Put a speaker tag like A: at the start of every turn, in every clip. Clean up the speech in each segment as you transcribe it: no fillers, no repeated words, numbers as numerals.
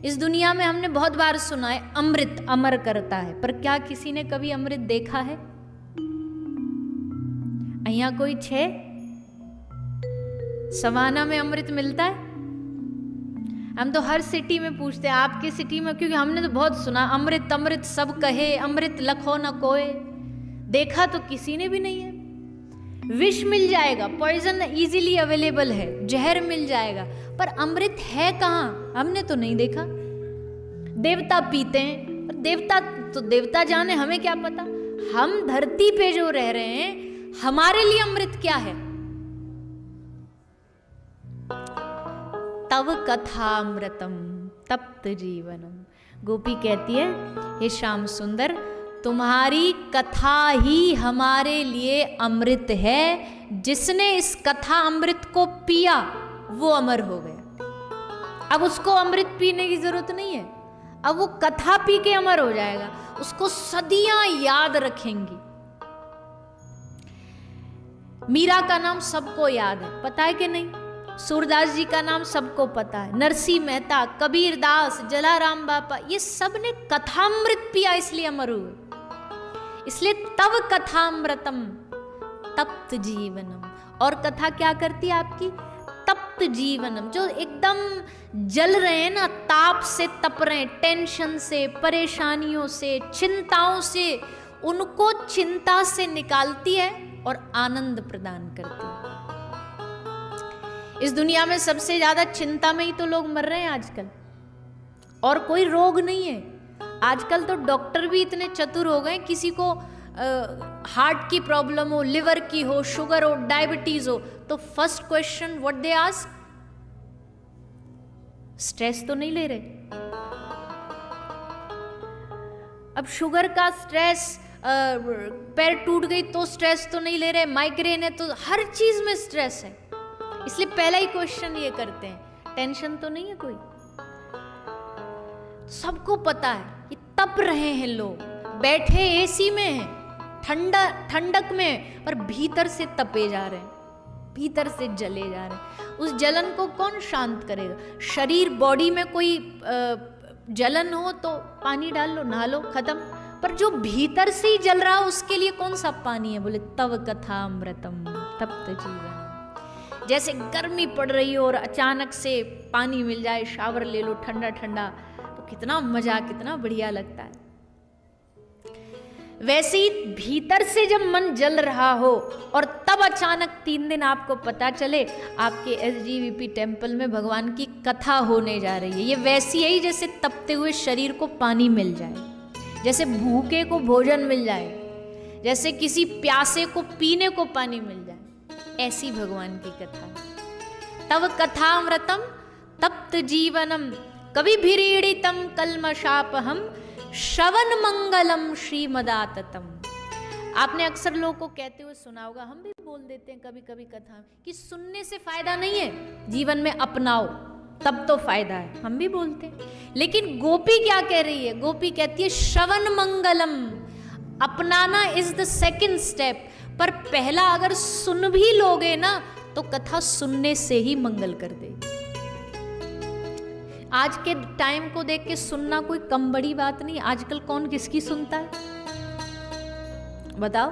A: इस दुनिया में हमने बहुत बार सुना है अमृत अमर करता है, पर क्या किसी ने कभी अमृत देखा है? અહીંયા कोई छे? सवाना में अमृत मिलता है? हम तो हर सिटी में पूछते हैं आपके सिटी में, क्योंकि हमने तो बहुत सुना अमृत अमृत सब कहे, अमृत लखो न कोय। देखा तो किसी ने भी नहीं है। विष मिल जाएगा, पॉइजन इजीली अवेलेबल है, जहर मिल जाएगा, पर अमृत है कहाँ? हमने तो नहीं देखा। देवता पीते हैं, पर देवता तो देवता जाने, हमें क्या पता। हम धरती पे जो रह रहे हैं, हमारे लिए अमृत क्या है? तव कथामृतम तप्त जीवनम। गोपी कहती है, हे श्याम सुंदर, तुम्हारी कथा ही हमारे लिए अमृत है। जिसने इस कथा अमृत को पिया वो अमर हो गया। अब उसको अमृत पीने की जरूरत नहीं है, अब वो कथा पी के अमर हो जाएगा। उसको सदियां याद रखेंगी। मीरा का नाम सबको याद है, पता है कि नहीं? सूरदास जी का नाम सबको पता है, नरसिंह मेहता, कबीर दास, जलाराम बापा, ये सब ने कथामृत पिया इसलिए अमर हुए। इसलिए तव कथामृतम तप्त जीवनम। और कथा क्या करती है आपकी? तप्त जीवनम। जो एकदम जल रहे हैं ना, ताप से तप रहे हैं, टेंशन से, परेशानियों से, चिंताओं से, उनको चिंता से निकालती है और आनंद प्रदान करती है। इस दुनिया में सबसे ज्यादा चिंता में ही तो लोग मर रहे हैं आजकल, और कोई रोग नहीं है। आजकल तो डॉक्टर भी इतने चतुर हो गए, किसी को हार्ट की प्रॉब्लम हो, लिवर की हो, शुगर हो, डायबिटीज हो, तो first question what they ask, stress तो नहीं ले रहे? अब शुगर का स्ट्रेस, पैर टूट गई तो स्ट्रेस तो नहीं ले रहे, माइग्रेन है तो हर चीज में स्ट्रेस है। इसलिए पहला ही क्वेश्चन ये करते हैं, टेंशन तो नहीं है कोई? सबको पता है कि तप रहे हैं लोग, बैठे एसी में हैं, ठंडक में, पर भीतर से तपे जा रहे हैं, भीतर से जले जा रहे हैं। उस जलन को कौन शांत करेगा? शरीर बॉडी में कोई जलन हो तो पानी डाल लो, नहा लो, खत्म। पर जो भीतर से ही जल रहा, उसके लिए कौन सा पानी है? बोले तव कथामृतम तप्त जीवन। जैसे गर्मी पड़ रही हो और अचानक से पानी मिल जाए, शावर ले लो ठंडा ठंडा, तो कितना मजा, कितना बढ़िया लगता है। वैसे ही भीतर से जब मन जल रहा हो और तब अचानक 3 दिन आपको पता चले आपके SGVP टेम्पल में भगवान की कथा होने जा रही है, ये वैसी है जैसे तपते हुए शरीर को पानी मिल जाए, जैसे भूखे को भोजन मिल जाए, जैसे किसी प्यासे को पीने को पानी मिल जाए, ऐसी भगवान की कथा। तव कथामृतम तप्त जीवनम कवि भिरीडितम कल्मषापहम श्रवण मंगलम श्रीमदाततम। आपने अक्सर लोगों को कहते हुए सुना होगा, हम भी बोल देते हैं कभी कभी कथा, कि सुनने से फायदा नहीं है, जीवन में अपनाओ तब तो फायदा है, हम भी बोलते हैं। लेकिन गोपी क्या कह रही है? गोपी कहती है श्रवण मंगलम, अपनाना इज द सेकंड स्टेप, पर पहला अगर सुन भी लोगे ना तो कथा सुनने से ही मंगल कर देगी। आज के टाइम को देख के सुनना कोई कम बड़ी बात नहीं। आजकल कौन किसकी सुनता है बताओ?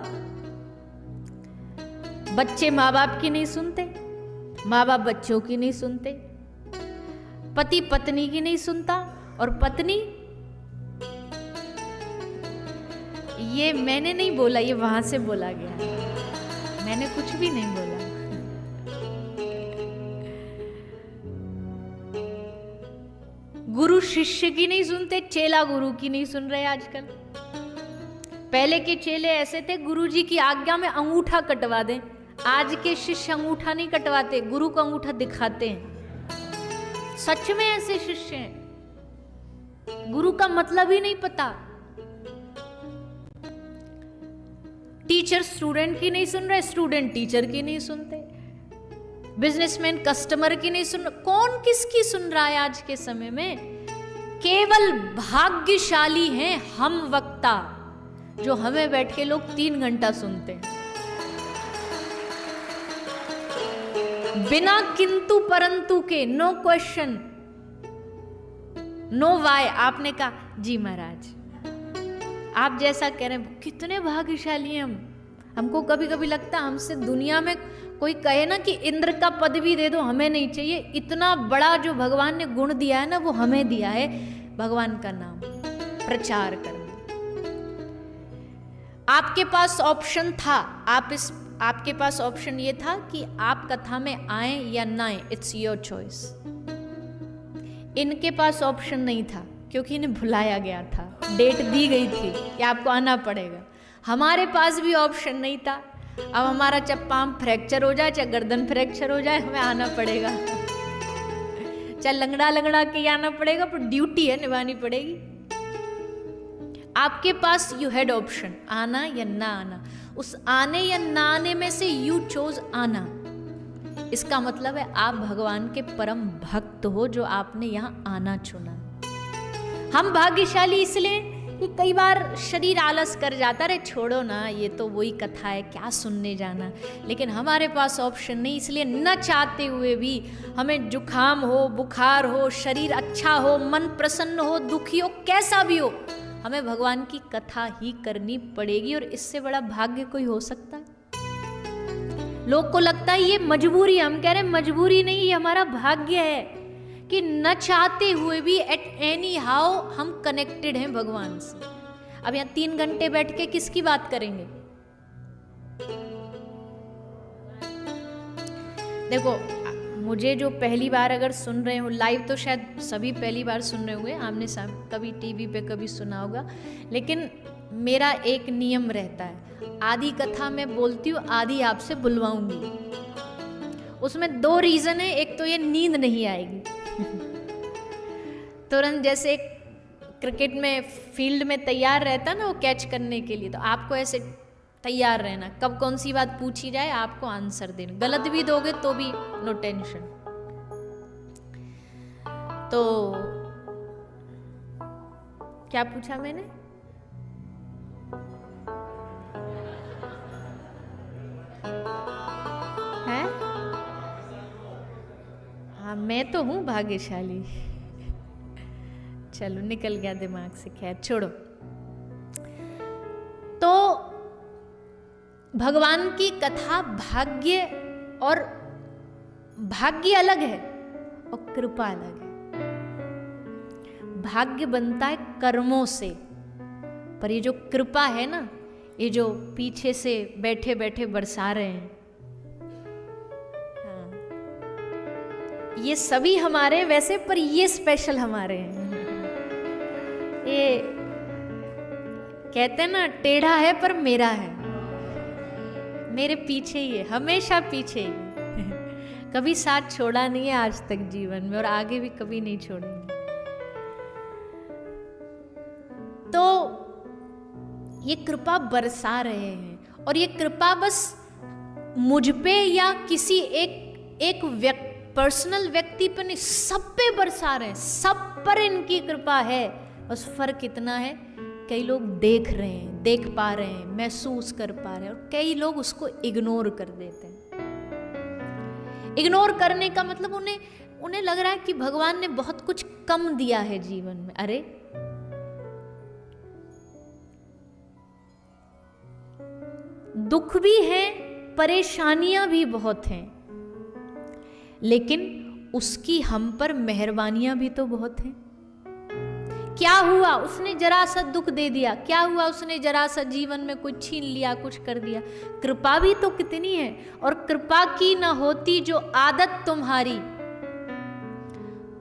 A: बच्चे माँ बाप की नहीं सुनते, माँ बाप बच्चों की नहीं सुनते, पति पत्नी की नहीं सुनता, और पत्नी, ये मैंने नहीं बोला, ये वहां से बोला गया, मैंने कुछ भी नहीं बोला। गुरु शिष्य की नहीं सुनते, चेला गुरु की नहीं सुन रहे आजकल। पहले के चेले ऐसे थे, गुरुजी की आज्ञा में अंगूठा कटवा दें। आज के शिष्य अंगूठा नहीं कटवाते, गुरु को अंगूठा दिखाते हैं। सच में ऐसे शिष्य हैं, गुरु का मतलब ही नहीं पता। टीचर स्टूडेंट की नहीं सुन रहे, स्टूडेंट टीचर की नहीं सुनते, बिजनेसमैन कस्टमर की नहीं सुन रहे। कौन किसकी सुन रहा है आज के समय में? केवल भाग्यशाली हैं हम वक्ता, जो हमें बैठ के लोग 3 घंटा सुनते हैं, बिना किंतु परंतु के, नो क्वेश्चन। नो वाई, आपने कहा जी महाराज, आप जैसा कह रहे हैं, कितने भाग्यशाली हैं हम। हमको कभी कभी लगता है हमसे दुनिया में कोई कहे ना कि इंद्र का पद भी दे दो, हमें नहीं चाहिए। इतना बड़ा जो भगवान ने गुण दिया है ना, वो हमें दिया है, भगवान का नाम प्रचार करना। आपके पास ऑप्शन था, आपके पास ऑप्शन ये था कि आप कथा में आए या ना आए, इट्स योर चॉइस। इनके पास ऑप्शन नहीं था क्योंकि इन्हें भुलाया गया था, डेट दी गई थी कि आपको आना पड़ेगा। हमारे पास भी ऑप्शन नहीं था। अब हमारा चाहे पाम फ्रैक्चर हो जाए, चाहे गर्दन फ्रैक्चर हो जाए, हमें आना पड़ेगा। चाहे लंगड़ा लंगड़ा के आना पड़ेगा, पर ड्यूटी है, निभानी पड़ेगी। आपके पास यू हैड ऑप्शन, आना या ना आना। उस आने या ना आने में से यू चोज आना। इसका मतलब है आप भगवान के परम भक्त हो, जो आपने यहां आना चुना। हम भाग्यशाली इसलिए कि कई बार शरीर आलस कर जाता, अरे छोड़ो ना, ये तो वही कथा है, क्या सुनने जाना। लेकिन हमारे पास ऑप्शन नहीं, इसलिए न चाहते हुए भी हमें जुखाम हो, बुखार हो, शरीर अच्छा हो, मन प्रसन्न हो, दुखी हो, कैसा भी हो, हमें भगवान की कथा ही करनी पड़ेगी। और इससे बड़ा भाग्य कोई हो सकता है? लोग को लगता है ये मजबूरी, हम कह रहे हैं मजबूरी नहीं, ये हमारा भाग्य है कि न चाहते हुए भी एट एनी हाउ हम कनेक्टेड हैं भगवान से। अब यहाँ 3 घंटे बैठ के किसकी बात करेंगे? देखो, मुझे जो पहली बार अगर सुन रहे हो लाइव, तो शायद सभी पहली बार सुन रहे होंगे, आमने सामने कभी टीवी पे कभी सुना होगा। लेकिन मेरा एक नियम रहता है, आधी कथा मैं बोलती हूँ, आधी आपसे बुलवाऊंगी। उसमें 2 रीजन है। एक तो ये नींद नहीं आएगी तुरंत, जैसे क्रिकेट में फील्ड में तैयार रहता ना वो कैच करने के लिए, तो आपको ऐसे तैयार रहना, कब कौन सी बात पूछी जाए आपको आंसर देना। गलत भी दोगे तो भी नो टेंशन। तो क्या पूछा मैंने? है? हाँ, मैं तो हूं भाग्यशाली। चलो, निकल गया दिमाग से, खैर छोड़ो। तो भगवान की कथा, भाग्य और भाग्य अलग है और कृपा अलग है। भाग्य बनता है कर्मों से, पर ये जो कृपा है ना, ये जो पीछे से बैठे बैठे बरसा रहे हैं, हाँ, ये सभी हमारे वैसे, पर ये स्पेशल हमारे हैं। ये कहते हैं ना, टेढ़ा है पर मेरा है, मेरे पीछे ही है, हमेशा पीछे ही। कभी साथ छोड़ा नहीं है आज तक जीवन में, और आगे भी कभी नहीं छोड़ेंगे। तो ये कृपा बरसा रहे हैं, और ये कृपा बस मुझ पे या किसी एक पर्सनल व्यक्ति पर नहीं, सब पे बरसा रहे हैं, सब पर इनकी कृपा है। बस फर्क इतना है, कई लोग देख रहे हैं, देख पा रहे हैं, महसूस कर पा रहे हैं, और कई लोग उसको इग्नोर कर देते हैं। इग्नोर करने का मतलब उन्हें लग रहा है कि भगवान ने बहुत कुछ कम दिया है जीवन में। अरे दुख भी है, परेशानियां भी बहुत हैं, लेकिन उसकी हम पर मेहरबानियां भी तो बहुत हैं। क्या हुआ? उसने जरा सा दुख दे दिया, क्या हुआ? उसने जरा सा जीवन में कुछ छीन लिया, कुछ कर दिया। कृपा भी तो कितनी है। और कृपा की न होती जो आदत तुम्हारी,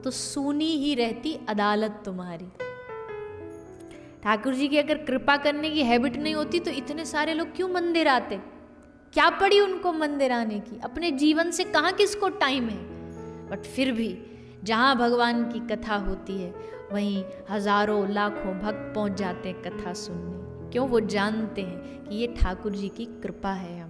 A: तो सूनी ही रहती अदालत तुम्हारी। ठाकुर जी की अगर कृपा करने की हैबिट नहीं होती, तो इतने सारे लोग क्यों मंदिर आते? क्या पड़ी उनको मंदिर आने की? अपने जीवन से कहाँ किसको टाइम है? बट फिर भी जहाँ भगवान की कथा होती है, वहीं हजारों लाखों भक्त पहुंच जाते हैं कथा सुनने। क्यों? वो जानते हैं कि ये ठाकुर जी की कृपा है।